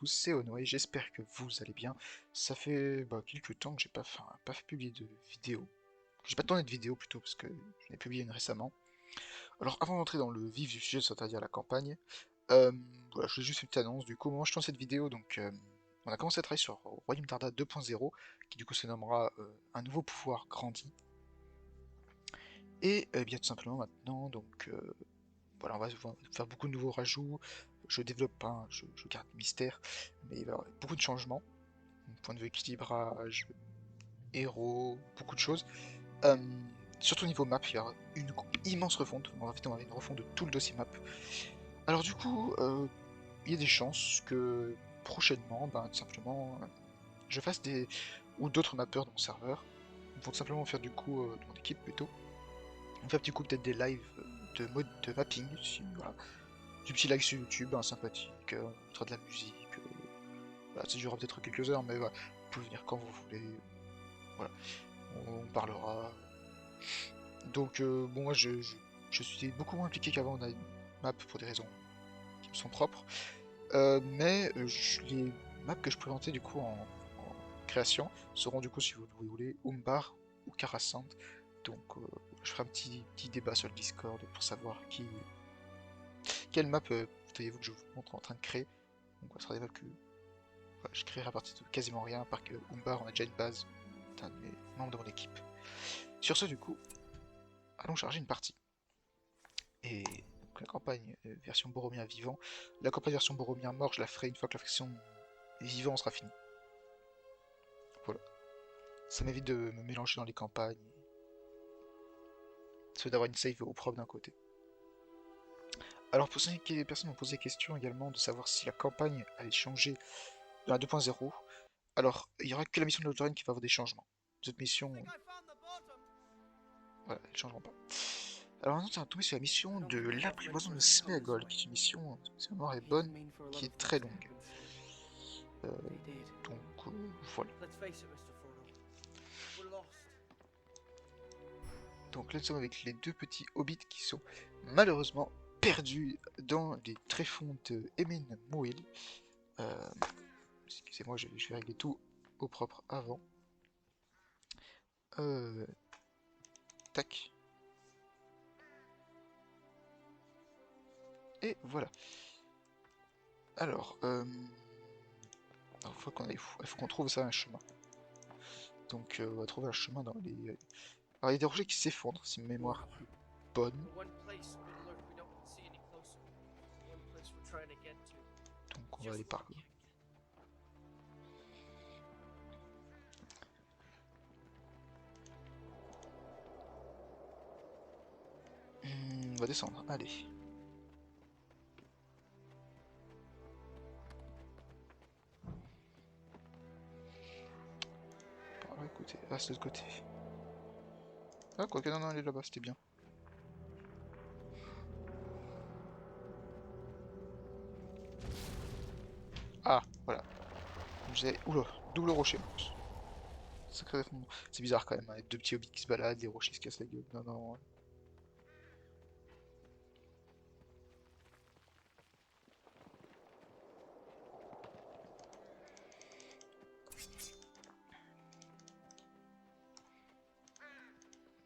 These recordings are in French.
tous, c'est Onoé, j'espère que vous allez bien. Ça fait quelques temps que j'ai pas fait publier de vidéo. J'ai pas tourné de vidéo plutôt parce que j'en ai publié une récemment. Alors avant d'entrer dans le vif du sujet, c'est-à-dire la campagne, euh, voilà, je voulais juste une petite annonce. Du coup, moi je tourne cette vidéo, donc on a commencé à travailler sur Royaume Darda 2.0, qui du coup se nommera un nouveau pouvoir grandi. Et bien tout simplement maintenant, voilà, on va faire beaucoup de nouveaux rajouts. Je développe pas, je garde le mystère, mais il va y avoir beaucoup de changements. Point de vue équilibrage, héros, beaucoup de choses. Euh, Surtout niveau map, il y aura une immense refonte. En fait, on va une refonte de tout le dossier map. Alors du coup, il y a des chances que prochainement, tout simplement, je fasse des ou d'autres mappeurs dans mon serveur. Pour tout simplement faire du coup, de mon équipe plutôt. On fait du coup peut-être des lives de mode de mapping, si, voilà. Du petit live sur YouTube, sympathique, on mettra de la musique. Voilà, ça durera peut-être quelques heures, mais voilà, vous pouvez venir quand vous voulez. Voilà, on parlera. Donc bon, moi je suis beaucoup moins impliqué qu'avant dans une map pour des raisons qui me sont propres. Les maps que je présentais du coup en création seront du coup, si vous le voulez, Umbar ou Karasand. Donc je ferai un petit débat sur le Discord pour savoir quelle map voudriez-vous que je vous montre en train de créer. Donc ce sera des maps que voilà, je créerai à partir de quasiment rien, par que Umbar on a déjà une base d'un de mes membres de mon équipe. Sur ce du coup, allons charger une partie. Et donc, la campagne version Boromir vivant. La campagne version Boromir mort, je la ferai une fois que la version vivant sera finie. Voilà. Ça m'évite de me mélanger dans les campagnes. Ça fait d'avoir une save au propre d'un côté. Alors pour ceux qui les personnes m'ont posé la question également de savoir si la campagne allait changer dans la 2.0. Alors, il n'y aura que la mission de l'Autorine qui va avoir des changements. Les autres missions, voilà, elles ne changeront pas. Alors maintenant, on va tomber sur la mission de l'apprivoisement de Sméagol, qui est une mission, si ma mémoire est bonne, qui est très longue. Euh, voilà. Donc là, nous sommes avec les deux petits hobbits qui sont malheureusement perdus dans les tréfonds de Emin Moil. Euh, Excusez-moi, je vais régler tout au propre avant. Euh, Tac. Et voilà. Alors, il faut qu'on trouve ça un chemin. Donc, on va trouver un chemin dans les. Alors, il y a des rochers qui s'effondrent, si ma mémoire est bonne. Donc, on va aller par là. On va descendre. Allez. Par là, écoutez. Ah, c'est de l'autre côté. Ah, quoique, non, non, elle est là-bas, c'était bien. Ah, voilà. Oula, double rocher en plus. Sacré effondrement. C'est bizarre quand même, hein, deux petits hobbits qui se baladent, les rochers se cassent la gueule. Non, non.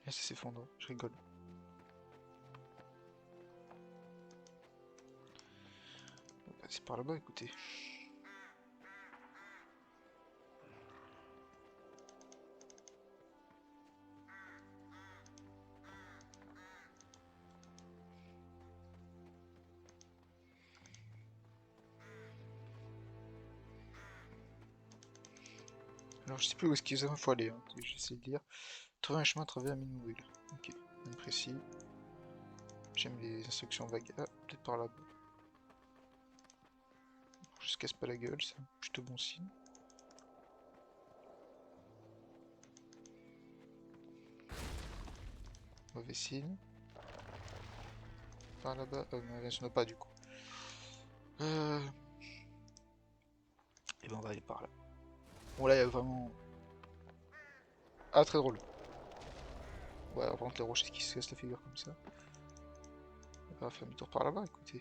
Et ça s'effondre, je rigole. C'est par là-bas, écoutez. Alors je sais plus où est-ce qu'il faut aller, hein. J'essaie de lire. Trouver un chemin à travers Minwil. Ok, bien précis. J'aime les instructions vagues. Ah, peut-être par là-bas. Je se casse pas la gueule, c'est plutôt bon signe. Mauvais signe. Par là-bas. Mais il n'y en a pas du coup. Euh... Et ben on va aller par là. Bon là il y a vraiment. Ah très drôle. Ouais, par contre les rochers qui se cassent la figure comme ça. On va faire demi-tour par là-bas, écoutez.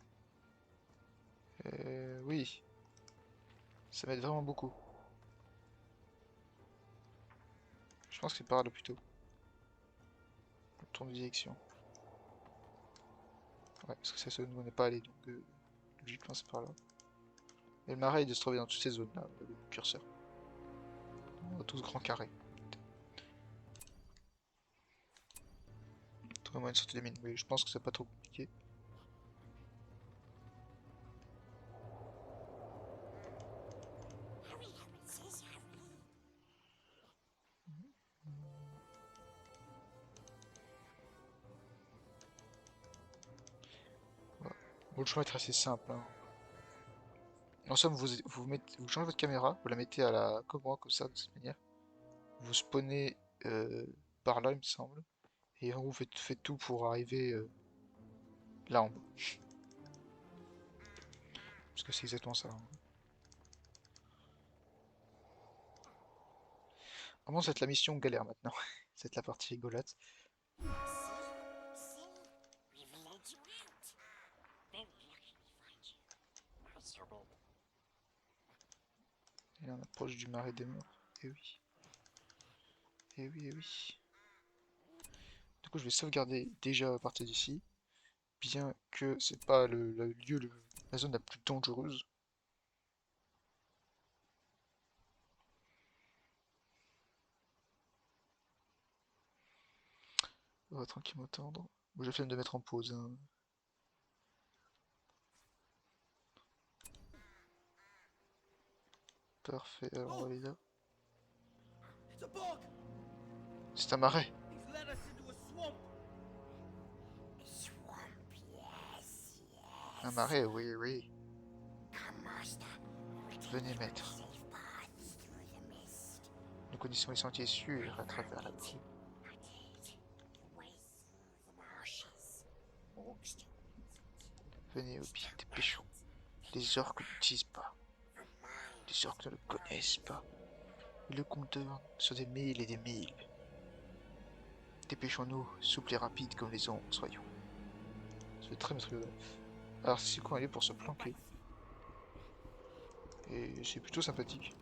oui. Ça m'aide vraiment beaucoup. Je pense que c'est par là plutôt. Le tour de direction. Ouais, parce que c'est ce où on n'est pas allé, donc logiquement c'est par là. Et le marais il doit se trouver dans toutes ces zones là, le curseur. Dans tout ce grand carré. Trouver moyen de sortir des mines. Oui, je pense que c'est pas trop compliqué. Voilà. Bon, le choix va être assez simple, hein. En somme, vous changez votre caméra, vous la mettez à la comme moi, comme ça, de cette manière. Vous spawnez par là, il me semble. Et vous faites tout pour arriver là en bas. Parce que c'est exactement ça, hein. Vraiment, c'est la mission galère maintenant. C'est la partie rigolote. Et là, on approche du marais des morts. Et oui. Et oui, et oui. Du coup, je vais sauvegarder déjà à partir d'ici. Bien que c'est pas le lieu, la zone la plus dangereuse. On va tranquillement attendre. Bon, j'ai fait de mettre en pause, hein. Parfait, alors on va aller là. It's a bog! C'est un marais. He's led us into a swamp! Un marais, oui, oui. Venez, maître. Nous connaissons les sentiers sûrs à travers la brume. Venez, Obi, dépêchons. Les orques ne disent pas. Les orques ne le connaissent pas. Et le compteur sur des milles et des milles. Dépêchons-nous, souples et rapides comme les ombres, soyons. C'est très maîtrisé. Alors, c'est quoi aller pour se planquer? Et c'est plutôt sympathique.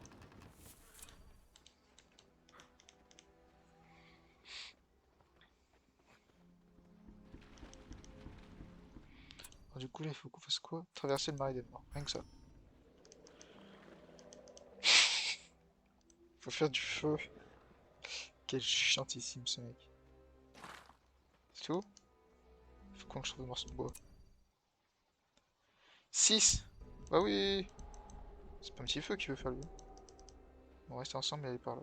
Alors, du coup, là, il faut qu'on fasse quoi? Traverser le marais des morts, rien que ça. Faut faire du feu. Quel chiantissime ce mec. C'est tout? Faut qu'on trouve des morceaux de bois. 6. Bah oui. C'est pas un petit feu qui veut faire lui. On va rester ensemble et aller par là.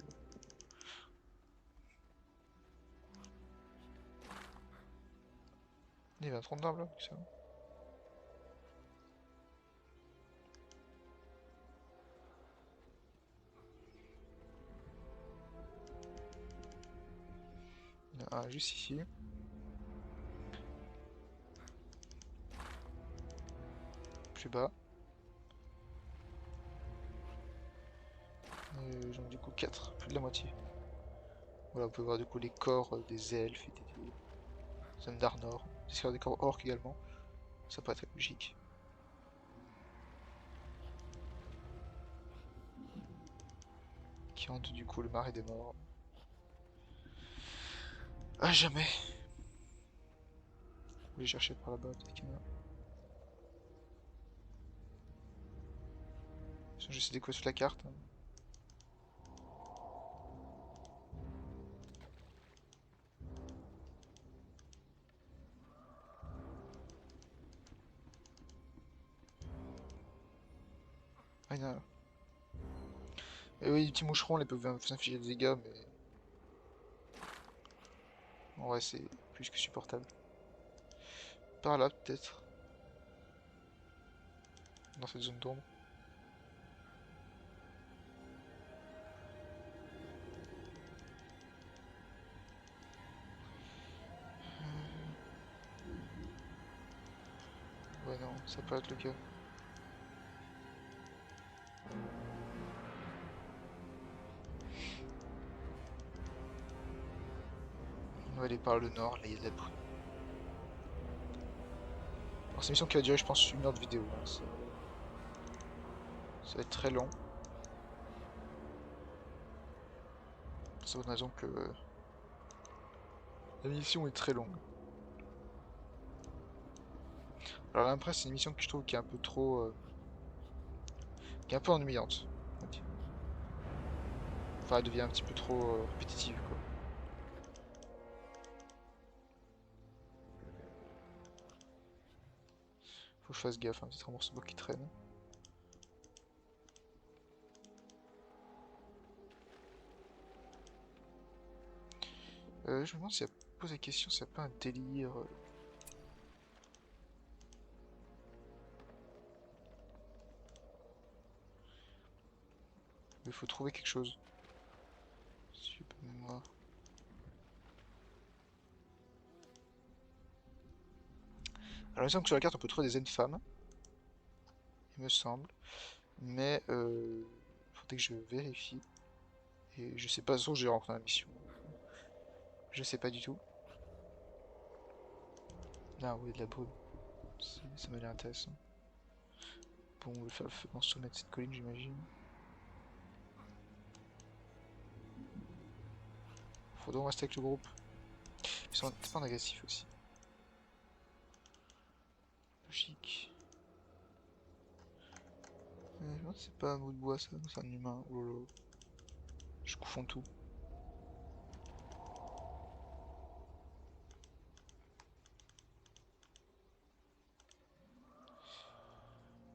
Il y a un tronc d'arbre là, excellent. Il y en a un juste ici. Plus bas. J'en ai du coup 4, plus de la moitié. Voilà, vous pouvez voir du coup les corps des elfes et des hommes d'Arnor. J'espère des corps orques également. Ça paraît très logique. Qui hantent du coup le marais des morts. Ah jamais. Vous les chercher par là-bas, peut-être qu'il y en a. J'essaie de découvrir toute la carte, hein. Ah, il y en a là. Et oui, les petits moucherons, ils peuvent vous infliger des dégâts, mais en vrai, c'est plus que supportable. Par là, peut-être. Dans cette zone d'ombre. Ouais, non, ça peut être le cas. On va aller par le nord, là il y a de la brume. Alors c'est une mission qui va durer je pense une heure de vidéo, hein. Ça va être très long. Pour cette bonne raison que la mission est très longue. Alors là, après, c'est une mission que je trouve qui est un peu trop... qui est un peu ennuyante. Enfin, elle devient un petit peu trop répétitive, quoi. Faut que je fasse gaffe, un petit remorquement qui traîne. Je me demande si elle pose la question, s'il n'y a pas un délire. Mais il faut trouver quelque chose. Si j'ai pas de mémoire. Alors il me semble que sur la carte on peut trouver des Zen femmes. Il me semble. Mais faudrait que je vérifie. Et je sais pas, sûr j'ai rencontré la mission. Je sais pas du tout. Ah oui, de la brume. Ça m'a l'air intéressant. Bon, on va faire le feu dans le sommet de cette colline, j'imagine. Faut donc rester avec le groupe. Ils sont tellement agressifs aussi. Logique. C'est pas un bout de bois ça, c'est un humain. Oh là là. Je confonds tout.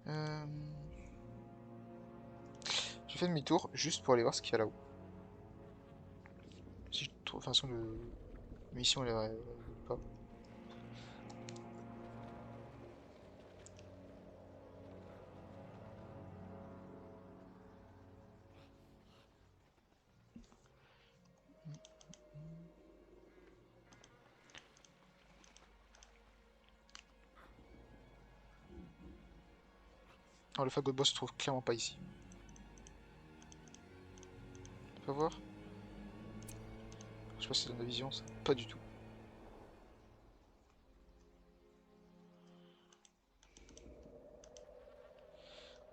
Euh... Je fais demi-tour juste pour aller voir ce qu'il y a là-haut. Si je trouve, de toute façon, le mission elle est pas. Alors le fagot de bois se trouve clairement pas ici. On peut voir. Je sais pas si c'est dans la vision, ça. Pas du tout.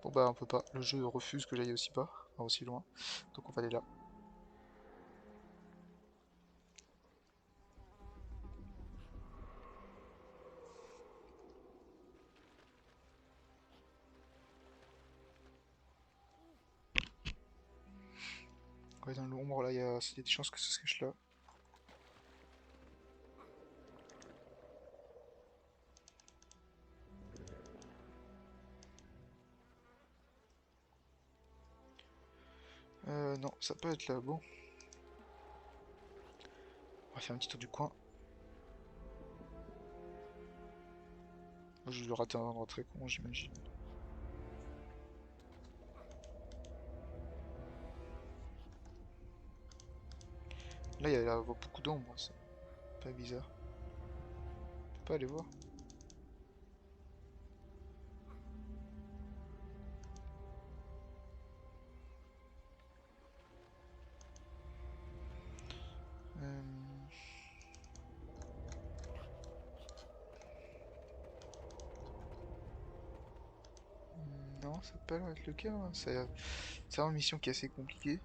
Bon bah on peut pas. Le jeu refuse que j'aille aussi bas, enfin, aussi loin. Donc on va aller là. Ouais, dans l'ombre là, il y a des chances que ça se cache là. Non, ça peut être là. Bon. On va faire un petit tour du coin. Je vais rater un endroit très con, j'imagine. Là, il y a beaucoup d'ombre, c'est pas bizarre. On peut pas aller voir. Euh, Non, ça peut pas être le cas, hein. C'est vraiment une mission qui est assez compliquée.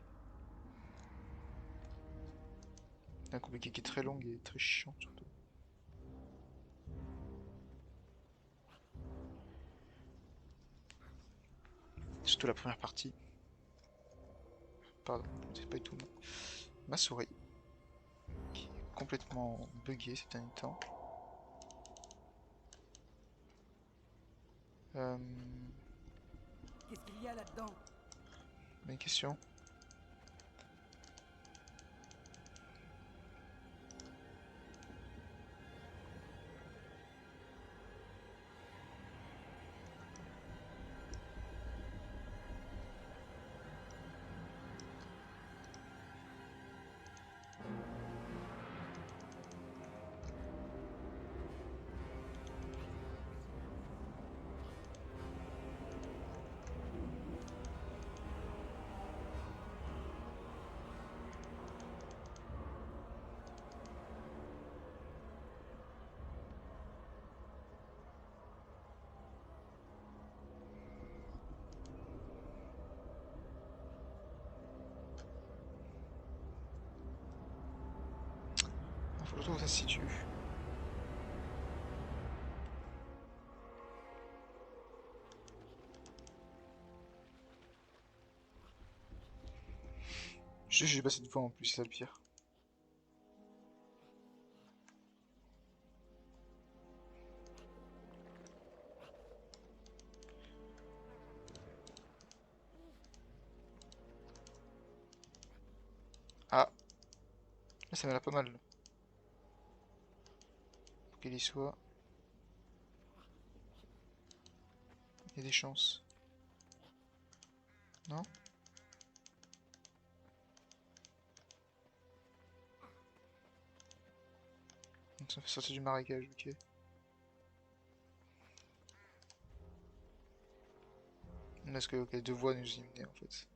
Un compliqué qui est très longue et très chiant surtout. Surtout la première partie. Pardon, c'est pas du tout ma souris. Qui est complètement buggée ces derniers temps. Euh... Qu'est-ce qu'il y a là-dedans? Mes questions. Faut surtout où ça se situe. J'ai passé de fois en plus, c'est ça le pire. Ah, là, ça m'a l'air pas mal. Pour qu'il y soit. Il y a des chances. Non? Donc ça fait sortir du marécage, ok. Est-ce que les deux voies nous y menaient en fait?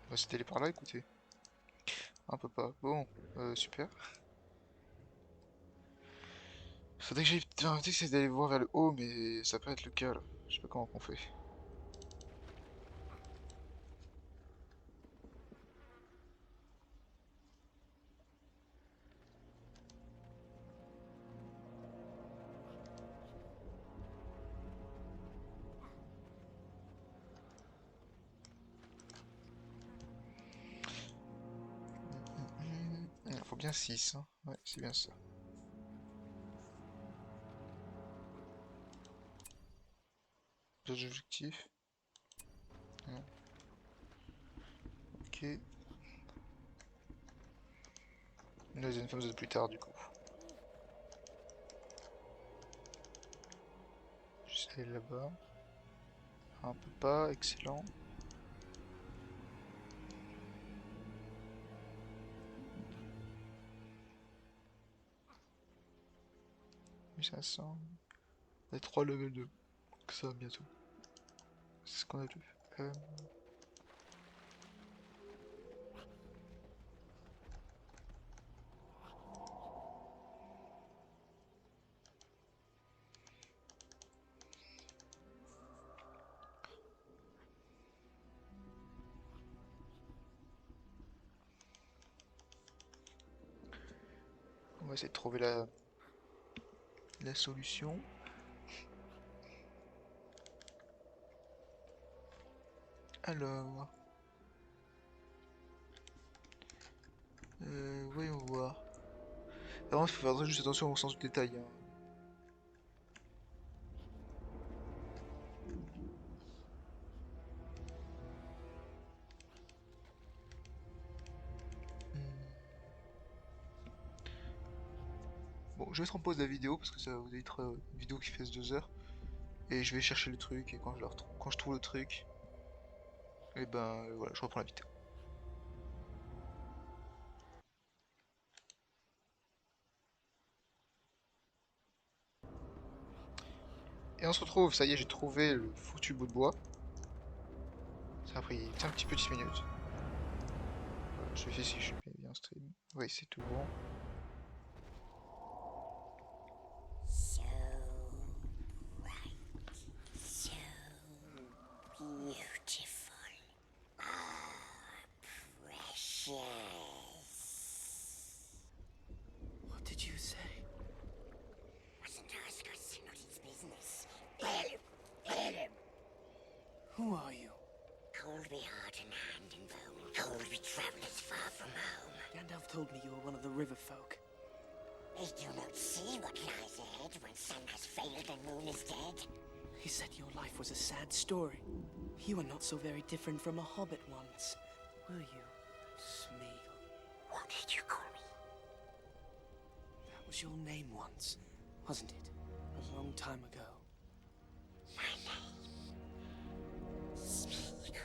On va se aller par là, écoutez. Un peu pas. Bon, super. Faudrait que j'aille. Putain, c'est d'aller voir vers le haut, mais ça peut pas être le cas là. Je sais pas comment on fait. Il faut bien 6, hein. Ouais, c'est bien ça. D'autres objectifs? Non. Ok. Une deuxième phase de plus tard du coup. Juste aller là-bas. Un peu pas, excellent. Ça sent. Les 3 level 2. Donc ça bientôt. C'est ce qu'on a vu. On va essayer de trouver la solution. Alors, voyons voir. Vraiment, il faut faire juste attention au sens du détail, hein. Hmm. Bon, je vais mettre en pause la vidéo parce que ça va vous être une vidéo qui fait 2 heures. Et je vais chercher le truc et quand je trouve le truc, et ben voilà, je reprends la vidéo. Et on se retrouve, ça y est, j'ai trouvé le foutu bout de bois. Ça a pris un petit peu 10 minutes. Voilà, je vérifie si je suis bien stream. Oui, c'est tout bon. So bright, so beautiful. Ah, precious. What did you say? Wasn't Oscar's not his business. Kill him! Kill him! Who are you? Cold be heart and hand and bone. Cold be travelers far from home. Gandalf told me you were one of the river folk. They do not see what lies ahead when sun has failed and moon is dead. He said your life was a sad story. You were not so very different from a hobbit once, were you, Smeagol? What did you call me? That was your name once, wasn't it? A long time ago. My name. Smeagol.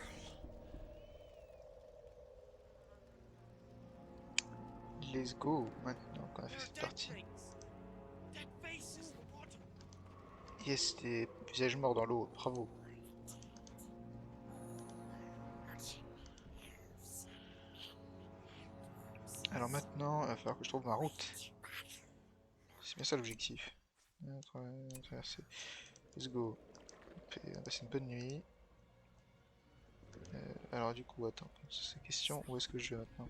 Let's go, maintenant qu'on a fait cette partie. Yes, des visages morts dans l'eau, bravo. Alors maintenant, il va falloir que je trouve ma route. C'est bien ça l'objectif. Traverser. Let's go. On va passer une bonne nuit. Alors du coup, attends, c'est question, où est-ce que je vais maintenant?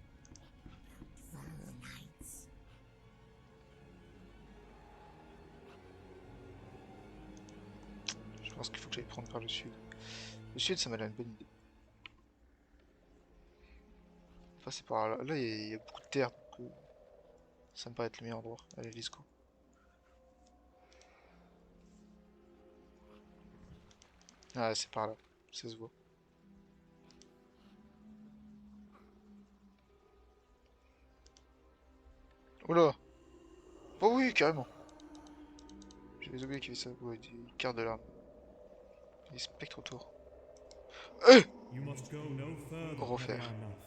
Je pense qu'il faut que j'aille prendre par le sud. Le sud, ça m'a l'air une bonne idée. Enfin, c'est par là. Là, il y a beaucoup de terre, donc ça me paraît être le meilleur endroit. Allez, let's go. Ah, c'est par là. Ça se voit. Oula! Oh oui, carrément. J'avais oublié qu'il y avait ça. Ouais, des cartes de l'arme. Des spectres autour. Eh! You must go no further, Refaire. Neverlandnath.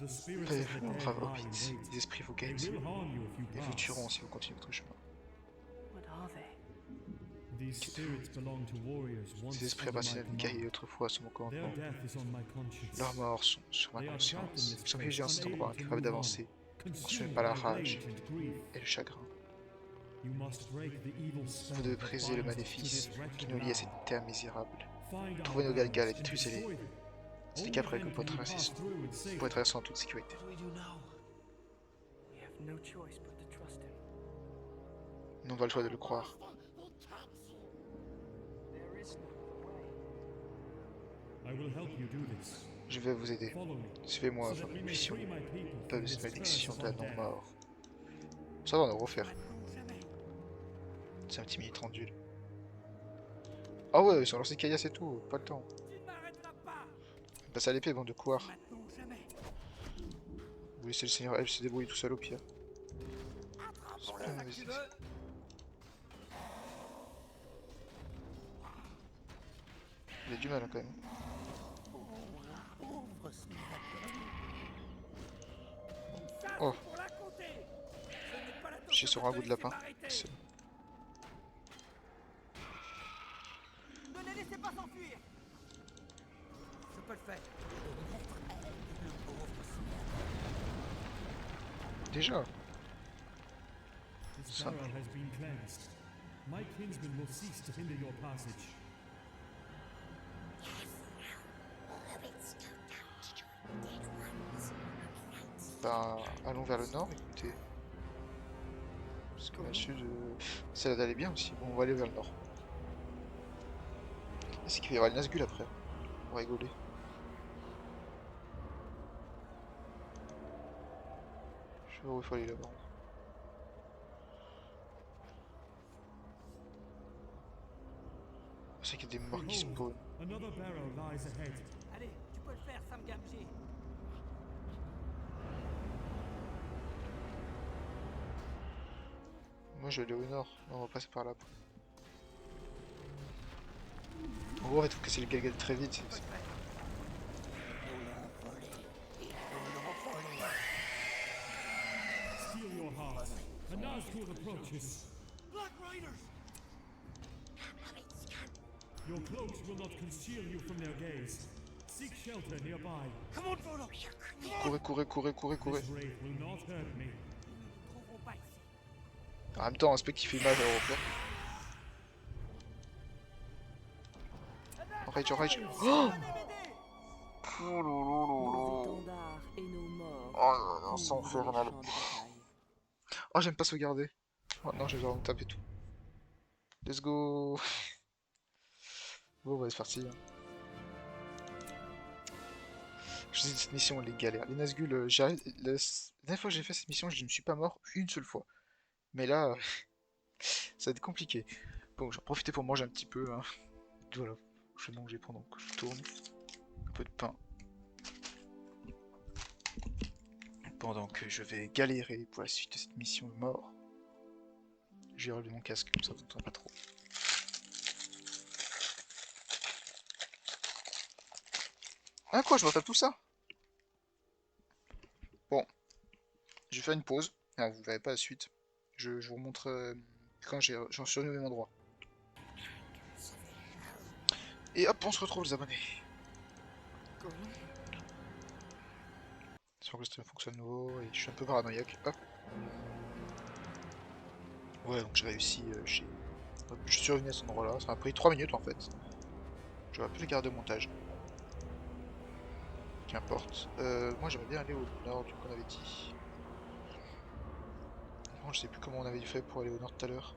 The spirits Pas of the dead bravo, lie oui, in wait. les esprits vous They guettent will harm you if you et vous tueront pass. si vous continuez votre chemin. What are they? These spirits belong to warriors once Ces esprits under my appartiennent à des guerriers command. autrefois sous mon Their commandement. death is on my conscience. Leurs morts sont sur ma They are trapped in conscience. this Ils sont place, réfugiés dans cet endroit, unable to incapables move on, d'avancer. Consumés consumed par la by rage rage and grief. et le chagrin. You must break the evil Vous spell devez that briser le binds us to maléfice this qui wretched nous lie à land. cette terre misérable. Find our Trouvez nos wells galgales et and détruisez-les. destroy them. C'est Only qu'après que then vous pourrez can you traverser, pass through in vous safety. pourrez traverser en toute sécurité. What do we do now? We have no choice but to trust him. Nous n'avons pas le choix de le croire. There is no way. I will help you do this. Je vais vous aider. Follow me, Suivez-moi so afin that que we nous may puissions free my people pas from de this cette curse malédiction de la upon death. non-mort. Ça va, on va refaire. C'est un petit mini-trandule. Ah ouais, ils sont lancés caillasse et tout, pas le temps. Passe à l'épée, bande de couards. Vous laissez le seigneur Elf se débrouiller tout seul au pire. Il a du mal hein, quand même. Oh. Chier sur un goût de lapin. C'est bon. Ne les laissez pas s'enfuir. Je peux le faire. Déjà. This barrow has been cleansed. My kinsmen will cease to hinder your passage. Hobbits go down to join the dead ones. Ben, allons vers le nord, écoutez. Parce que là, sud, ça a d'aller bien aussi. Bon, on va aller vers le nord. Est-ce qu'il va y avoir le Nazgûl après? On va rigoler. Je sais pas où il faut aller là-bas. C'est qu'il y a des morts qui spawnent. Another barrow lies ahead. Allez, tu peux le faire, Sam Gamgee. Moi je vais aller au nord, on va passer par là. En gros, en fait, faut casser les galgales très vite. Steel your hearts. A Nazgûl approaches. Black Riders! Hobbits come. Your cloaks will not conceal you from their gaze. Seek shelter nearby. Come on, Frodo! Courez, courez, courez, courez, courez. This wraith will not hurt me. Nous ne trouverons pas ici. En même temps, un spec qui fait mal à refaire. Rage, rage. Oh! Oh Nos étendards et nos morts. Oh non, c'est couvrent les infernal. champs de bataille. Oh, j'aime pas sauvegarder. Oh non, je vais devoir me taper tout. Let's go. Bon, bah, c'est parti. Je sais que cette mission, elle est galère. Les Nazgûl, j'arrive. La dernière fois que j'ai fait cette mission, je ne me suis pas mort une seule fois. Mais là, ça va être compliqué. Bon, j'en profiter pour manger un petit peu. Hein. Voilà, je vais manger pendant que je tourne. Un peu de pain. Pendant que je vais galérer pour la suite de cette mission de mort. J'ai relevé mon casque, comme ça vous n'entendez pas trop. Ah quoi, je me tape tout ça? Bon, je vais faire une pause. Alors, vous verrez pas la suite. Je vous montre quand j'en suis revenu au même endroit. Et hop, on se retrouve les abonnés. Sur que le stream fonctionne nouveau et je suis un peu paranoïaque. Hop. Ouais, donc j'ai réussi chez Je suis revenu à cet endroit là, ça m'a pris 3 minutes en fait. J'aurais pu le garder au montage. Qu'importe. Moi j'aimerais bien aller au nord du qu'on avait dit. Bon, je sais plus comment on avait fait pour aller au nord tout à l'heure.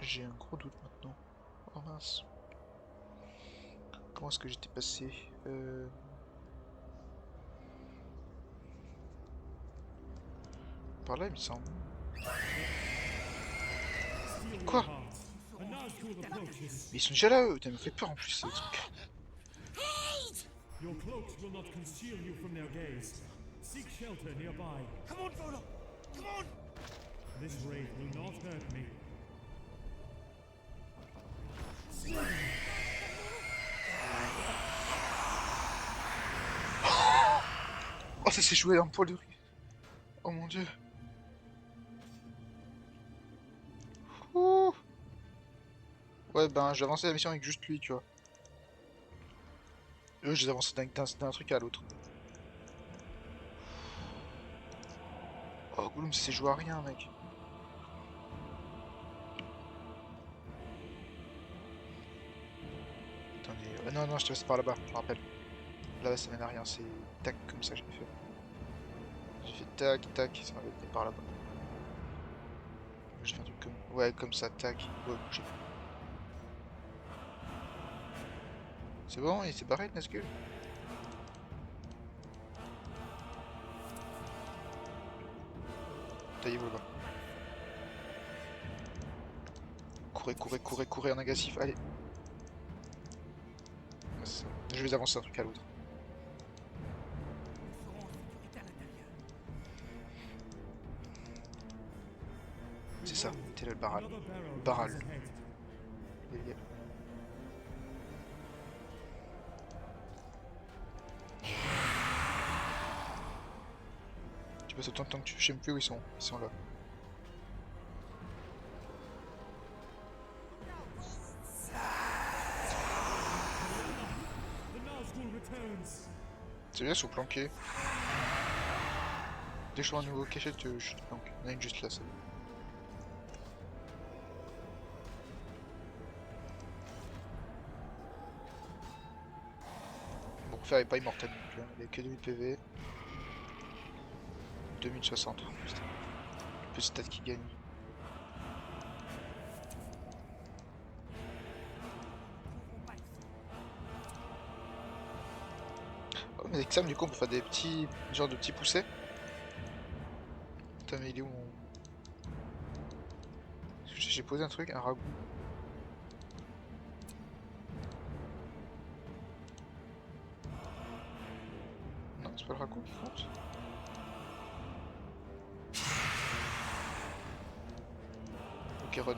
J'ai un gros doute maintenant. Oh mince. Comment est-ce que j'étais passé Par là il me semble. Steel Quoi? your heart. A Nazgul approaches. Mais ils sont déjà là eux, putain, ils me fait peur en plus ces trucs. Your cloaks will not conceal you from their gaze. Seek shelter nearby. Come on, Frodo! Come on! This wraith will not hurt me. Oh ça s'est joué un poil de riz. Oh mon dieu. Ouh. Ouais ben j'ai avancé la mission avec juste lui tu vois. Eux j'ai avancé d'un truc à l'autre. Oh Gollum ça s'est joué à rien mec. Attendez, non non je te laisse par là-bas, je me rappelle. Là ça mène à rien, c'est tac comme ça que j'ai fait. J'ai fait tac tac, ça m'avait été par là-bas. J'ai fait un truc comme... Ouais comme ça, tac. Ouais, bougez. C'est bon, il s'est barré le Nazgûl. Taillez-vous là-bas. Courez, courez, courez, courez en agressif, allez. Ça. Je vais avancer un truc à l'autre. C'est ça, c'était là le barral. Another barrow Barral. lies ahead. Il y a- Tu passes autant de temps que tu veux, je sais même plus où ils sont. Ils sont là. The Nazgul returns. C'est bien, ils sont planqués. Dès que je vois un nouveau cachette, je te planque. Il y en a une juste là, c'est bon. Bon, faire est pas immortel non plus, hein. Il y a que 2000 PV. 2060. Putain. Petit stat qui gagne. Oh, mais avec Sam, du coup, on peut faire des petits. Genre de petits poussets. Putain, mais il est où mon. J'ai posé un truc, un ragoût. Non, c'est pas le ragoût qui compte. Ok, run.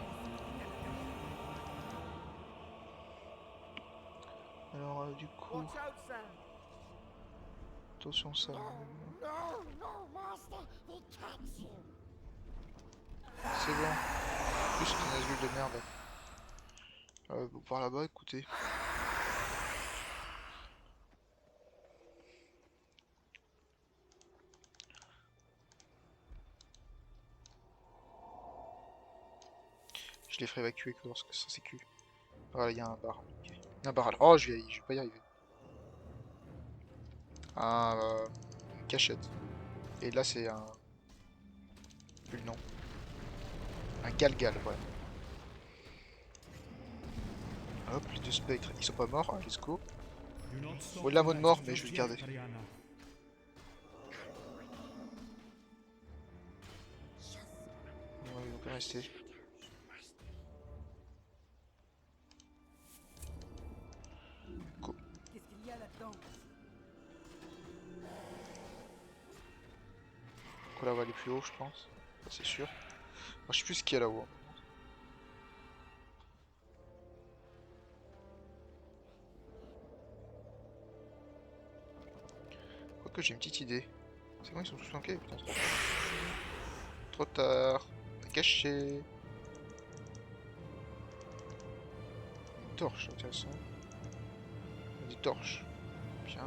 Alors, du coup. Attention, ça. No, no, Master, he tracks you. C'est bon. En plus, c'est un Nazgûl de merde. Bon, par là-bas, écoutez. Je les ferai évacuer que lorsque ça sécu. Voilà, il y a un bar. Ok. Il y a un barral. Oh, je vais pas y arriver. Une cachette. Et là, c'est un. Plus le nom. Un galgal, voilà. Hop, les deux spectres. Ils sont pas morts, hein, let's go. Do not stop Bon, il a the mot de mort, magic mais just je vais le yet, garder. Ariana. Ouais, il va rester. Go. Qu'est-ce qu'il y a là-dedans? Donc là, on va aller plus haut, je pense. Ça, c'est sûr. Moi, je sais plus ce qu'il y a là-haut. Quoique, j'ai une petite idée. C'est bon, ils sont tous flanqués, putain. Trop tard. Caché. Une torche, intéressant. Des torches. Bien.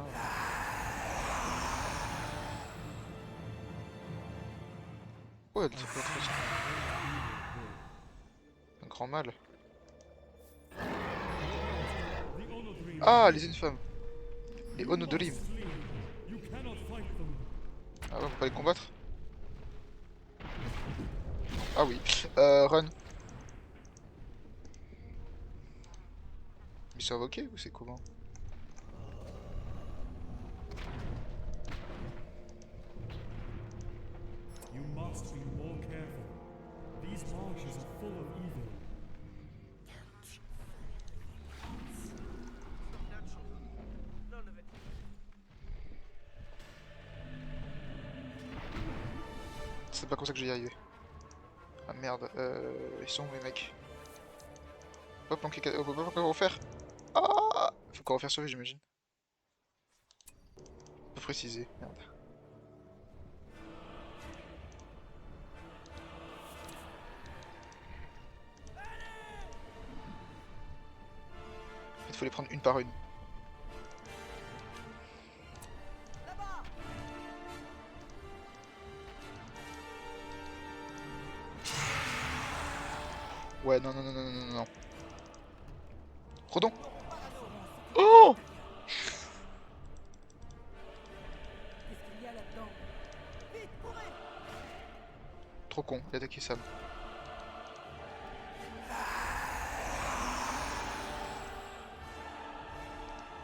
Ouais, elle était pas très... Un grand mal. The Onodrim Ah, les infâmes. Les Onodrim. flee. You cannot fight them. Ah ouais, on peut pas les combattre? Ah oui. Run. Mais c'est invoqué ou c'est comment? You must be more careful. These marshes are full of evil. C'est pas comme ça que je vais y arriver. Ah merde, ils sont où mes mecs? Hop, on peut pas refaire. Ah, faut qu'on refaire sauver, j'imagine. Faut préciser, merde. En fait, faut les prendre une par une. Ouais, non, non, non, non, non, non, non. Redon. Oh! Qu'est-ce qu'il y a là-dedans? Vite, courez! Trop con, il a attaqué Sam.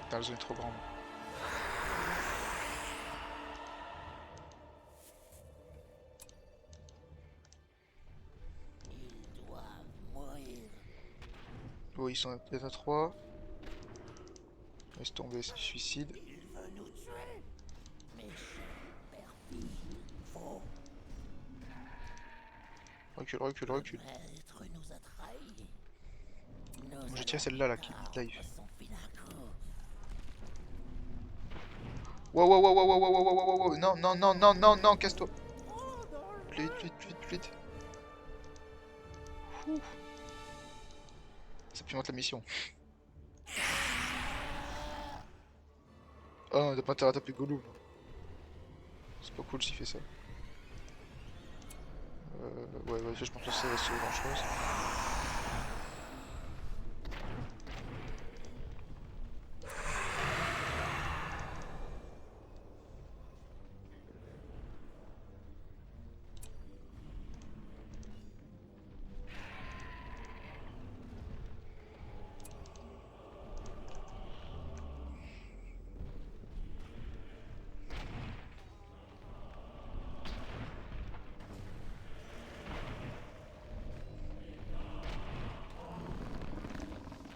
Putain, la zone est trop grande. Ils doivent mourir. Oh, ils sont peut-être à 3. Laisse tomber, c'est du suicide. Il veut nous tuer. Méchant, perfide, faux. Recule, recule, recule. Maître nous a trahis. Moi, je tire celle-là là, qui est live. Son pinacle. Wow, wow, wow, wow, wow, wow, wow, wow, wow, non, non, non, non, non, non, casse-toi. Plus vite, plus vite, plus vite, plus vite. Ouh. Ça pimente la mission. Oh, on n'a pas intérêt à taper Gollum. C'est pas cool s'il fait ça. Ouais, ouais, je pense que ça va sauver grand chose.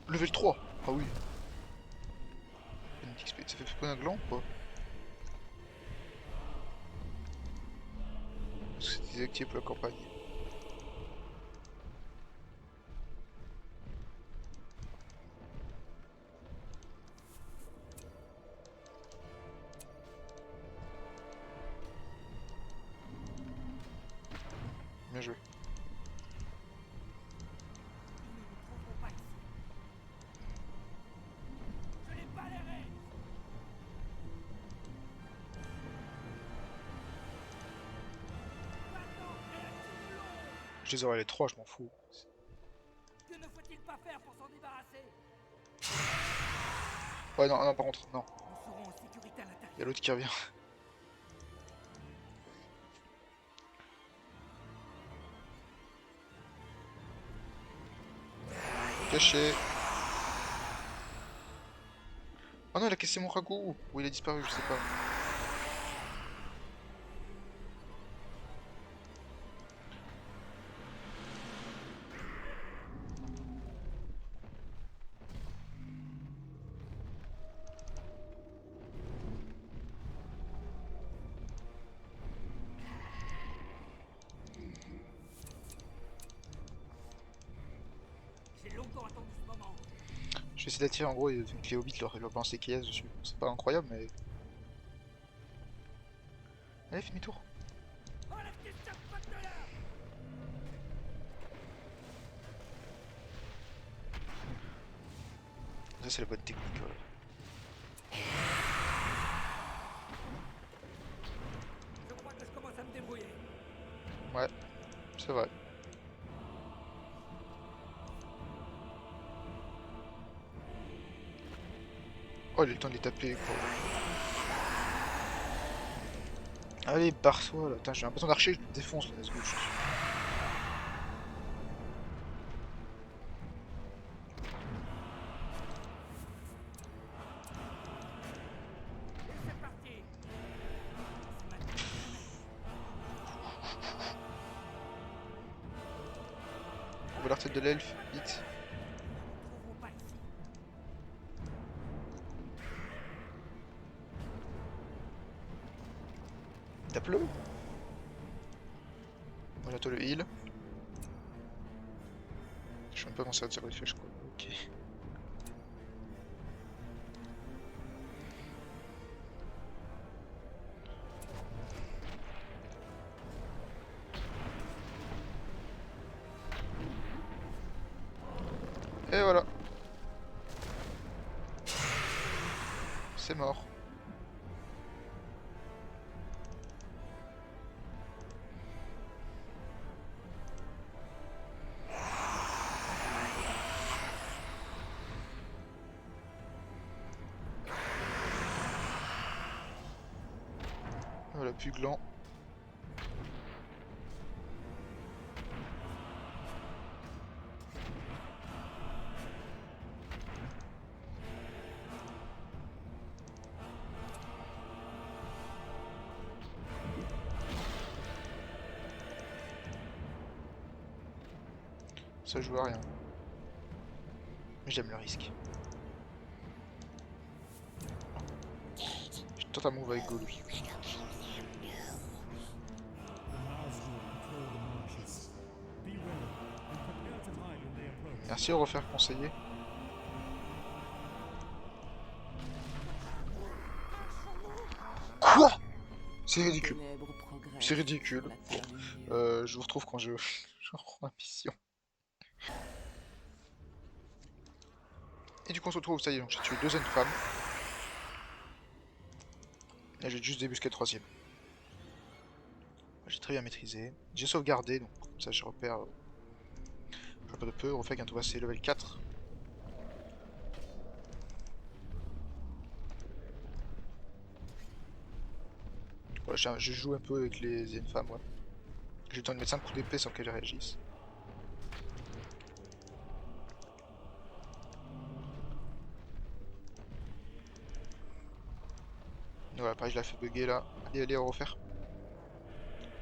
Level 3. Ah oui. Ça fait combien de glands ou pas? Parce que c'est désactivé pour la campagne. Bien joué. Je les aurai les 3, je m'en fous. Que ne faut-il pas faire pour s'en débarrasser? Ouais, non, non, par contre, non. Nous serons en sécurité à l'intérieur. Il y a l'autre qui revient. Caché. Oh non, il a cassé mon ragoût. Ou il a disparu, je sais pas. J'ai longtemps attendu ce moment. Je vais essayer d'attirer en gros et avec les hobbits leur balancer qui dessus. C'est pas incroyable, mais. Allez, fais demi-tour. Enlève tes chapeaux de là! Ça, c'est la bonne technique, voilà. Je crois que je commence à me débrouiller. Ouais, c'est vrai. Oh, il a le temps de les taper, quoi. Allez, barre-toi, là. Putain, j'ai un bâton d'archer, je le défonce, là, let's go. On voit la tête de l'elfe, vite. Trouveront pas ici. Tape-le. Moi j'attends le heal. Je sais même pas comment ça va tirer les flèches, quoi. Ok. Et voilà. C'est mort. Voilà, plus gland. Ça joue à rien. Mais j'aime le risque. Je tente un move avec Go, lui. The Nazgûl patrol the marshes. Be ready and prepare to hide when they approach. Merci de refaire conseiller. Quoi? C'est ridicule. Ténèbres progressent C'est ridicule. sur la terre du milieu. Je vous retrouve quand je reprends la mission. Et du coup on se retrouve, ça y est, donc j'ai tué 2 femmes. Là j'ai juste débusqué le 3ème. J'ai très bien maîtrisé. J'ai sauvegardé, donc comme ça je repère de peu. On refait bientôt passer level 4. Voilà, je joue un peu avec les femmes, ouais. J'ai le temps de mettre 5 coups d'épée sans qu'elles réagissent. Voilà, pareil, je la fais bugger là. Allez, allez, on va refaire.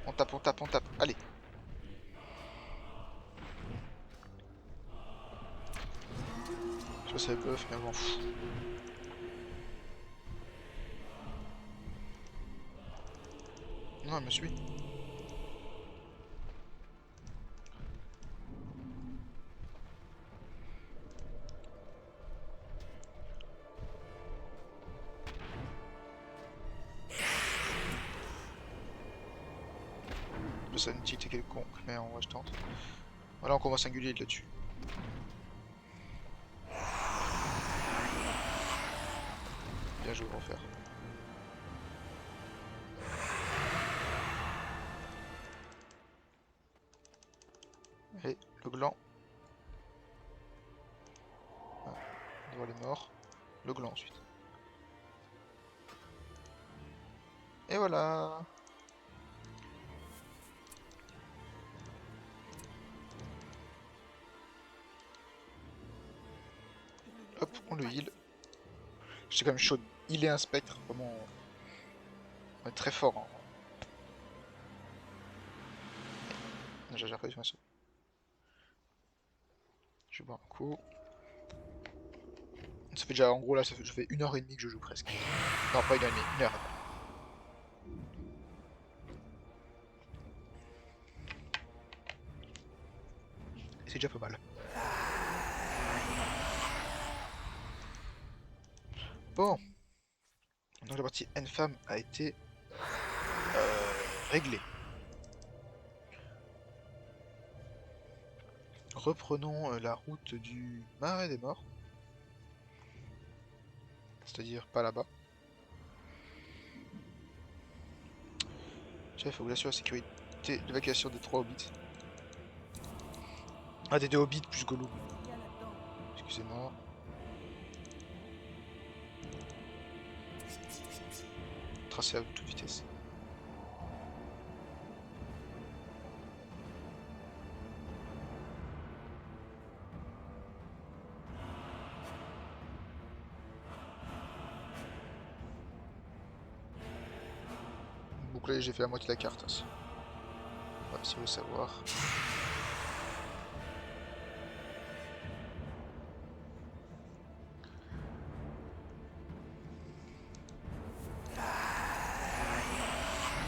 On tape, on tape, on tape. Allez. Je sais pas si c'est buff, mais bon. Non, elle me suit. Ça a une utilité quelconque, mais en vrai je tente. Voilà, on combat singulier là-dessus. Bien joué, on va refaire. Allez, le gland. Voilà, on voit les morts. Le gland ensuite. Et voilà. Hop, on le heal. J'étais quand même chaud de healer un spectre, vraiment. On est très fort. Hein. J'ai déjà réussi ma sauce. Je vais boire un coup. Ça fait déjà, en gros là, ça fait 1h30 que je joue presque. Non, pas 1h30, 1h. C'est déjà pas mal. Bon. Donc la partie N-Femme a été réglée. Reprenons la route du Marais des Morts. C'est-à-dire pas là-bas. Tiens, il faut vous assurer la sécurité d'évacuation des 3 hobbits. Ah, des 2 hobbits plus Gollum. Il y a là-dedans. Excusez-moi. tracé à toute vitesse. Boucler, j'ai fait la moitié de la carte aussi. Voilà, si vous voulez savoir.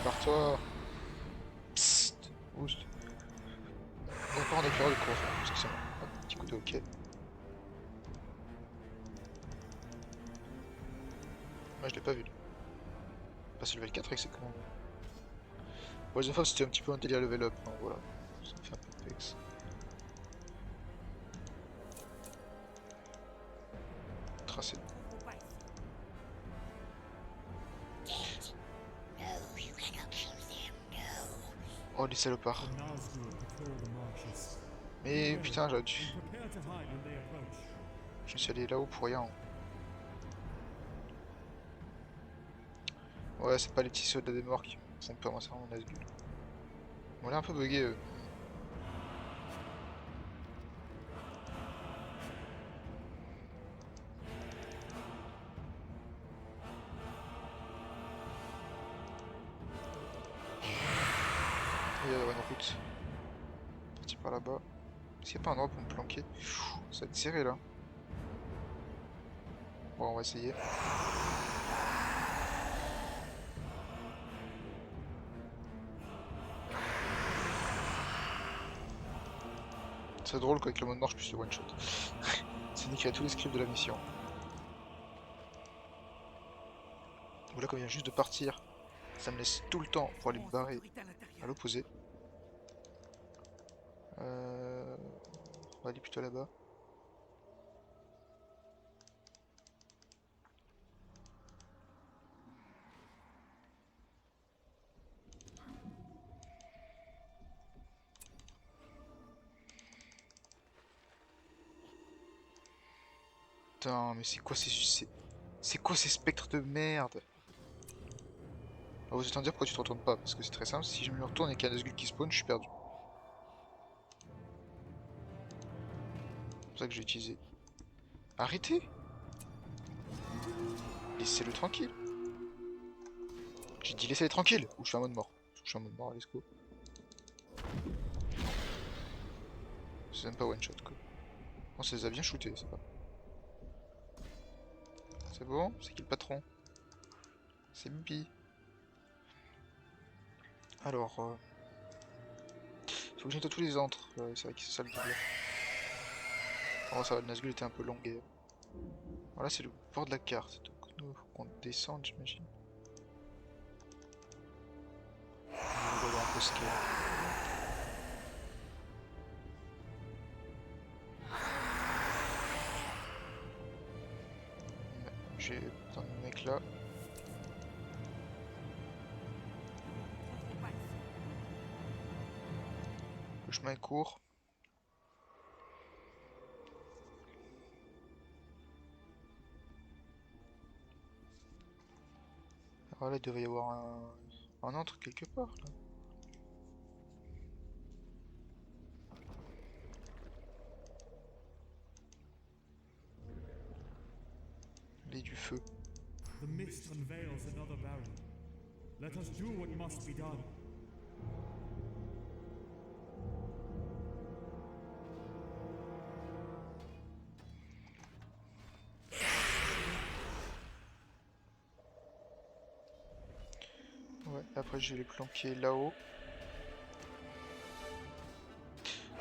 Barre-toi. Psst. Oust. Encore un éclaireur de cours, parce que c'est un petit coup de hockey. Moi je l'ai pas vu. Passer level 4 avec ses commandes. Bon, les fois c'était un petit peu un délire level up, hein, voilà. Ça me fait un peu de pex. Tracé. Oh les salopards. The Nazgûl patrol the marshes. Mais putain j'aurais dû. And prepare to hide when they approach. Je me suis allé là-haut pour rien. Ouais c'est pas les petits soldats des morts qui me font peur, moi c'est vraiment Nazgûl. On est un peu bugué eux. Il y a une route. Parti par là-bas. Est-ce qu'il n'y a pas un endroit pour me planquer? Ça va être serré là. Bon, on va essayer. C'est drôle qu'avec le mode mort je puisse le one shot. C'est niqué à tous les scripts de la mission. Voilà, comme il vient juste de partir, ça me laisse tout le temps pour aller me barrer à l'opposé. On va aller plutôt là-bas. Putain, mais c'est quoi c'est quoi ces spectres de merde? Alors vous êtes en dire pourquoi tu te retournes pas? Parce que c'est très simple, si je me retourne et qu'il y a un Nazgûl qui spawn, je suis perdu. C'est pour ça que j'ai utilisé. Arrêtez! Laissez-le tranquille! J'ai dit laissez-le tranquille! Ou je suis en mode mort. Je suis en mode mort, let's go. C'est même pas one shot quoi. On ça les a bien shootés, c'est pas. C'est bon? C'est qui le patron? C'est Bibi. Alors, faut que je nettoie tous les antres. C'est vrai que c'est ça le double. Oh, ça va, le Nazgûl était un peu longué. Voilà, c'est le bord de la carte. Donc, nous, faut qu'on descende, j'imagine. On va voir un peu ce qu'il y a. J'ai plein de mecs là. Le chemin est court. Alors là, il devait y avoir un entre quelque part là. Les du feu. The mist unveils another barrier. Let us do what must be done. Ouais, après je vais les planquer là-haut.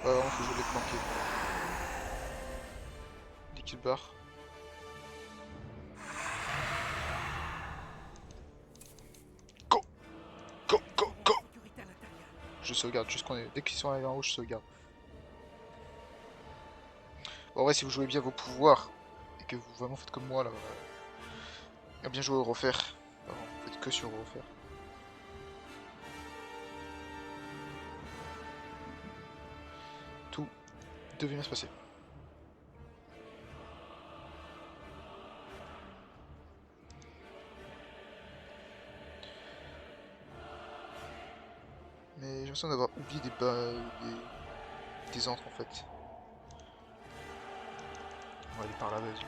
Ouais, vraiment, faut que je les planquer. Dès qu'ils se barrent. Go! Go! Go! Go! Je sauvegarde, juste qu'on est. Dès qu'ils sont arrivés en haut, je sauvegarde. Bon, en vrai, si vous jouez bien vos pouvoirs, et que vous vraiment faites comme moi là, bien joué au refaire. Alors, vous faites que sur au refaire. Tout devait bien se passer. Mais j'ai l'impression d'avoir oublié des antres en fait. On va aller par là, vas-y. Ouais,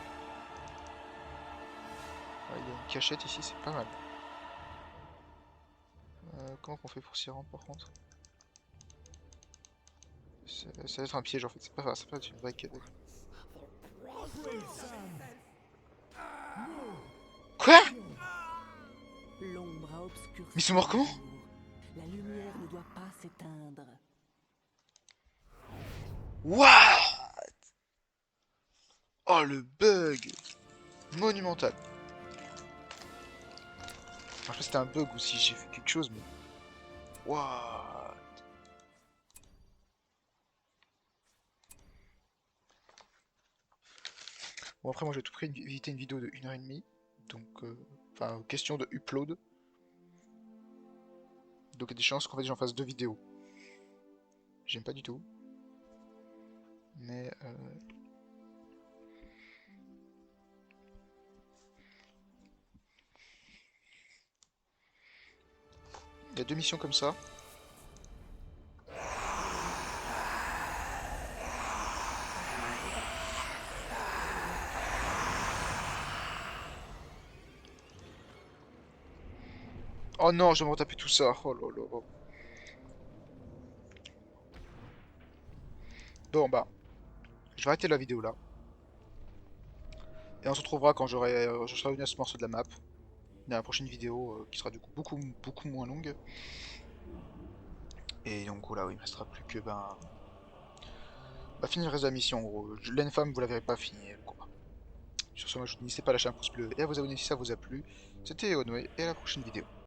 il y a une cachette ici, c'est pas mal. Comment qu'on fait pour s'y rendre par contre? Ça va être un piège en fait, c'est pas grave, ça peut être une vraie quête. Quoi? L'ombre a obscurci. Mais ils sont morts comment? le jour. La lumière ne doit pas s'éteindre. What? Oh le bug monumental. Enfin, je sais pas si c'était un bug ou si j'ai fait quelque chose, mais... What? Bon après moi j'ai tout pris éviter une vidéo de 1h30. Donc enfin question de upload. Donc il y a des chances qu'en fait j'en fasse 2 vidéos. J'aime pas du tout. Mais il y a 2 missions comme ça. Oh non, je vais me retaper tout ça. Oh là là. Bon bah, je vais arrêter la vidéo là. Et on se retrouvera quand je serai revenu à ce morceau de la map. Dans la prochaine vidéo qui sera du coup beaucoup moins longue. Et donc voilà, il me restera plus que finir le reste de la mission en gros. L'Enfam, vous la verrez pas finir quoi. Sur ce, moi je vous dis n'hésitez pas à lâcher un pouce bleu et à vous abonner si ça vous a plu. C'était Onoé et à la prochaine vidéo.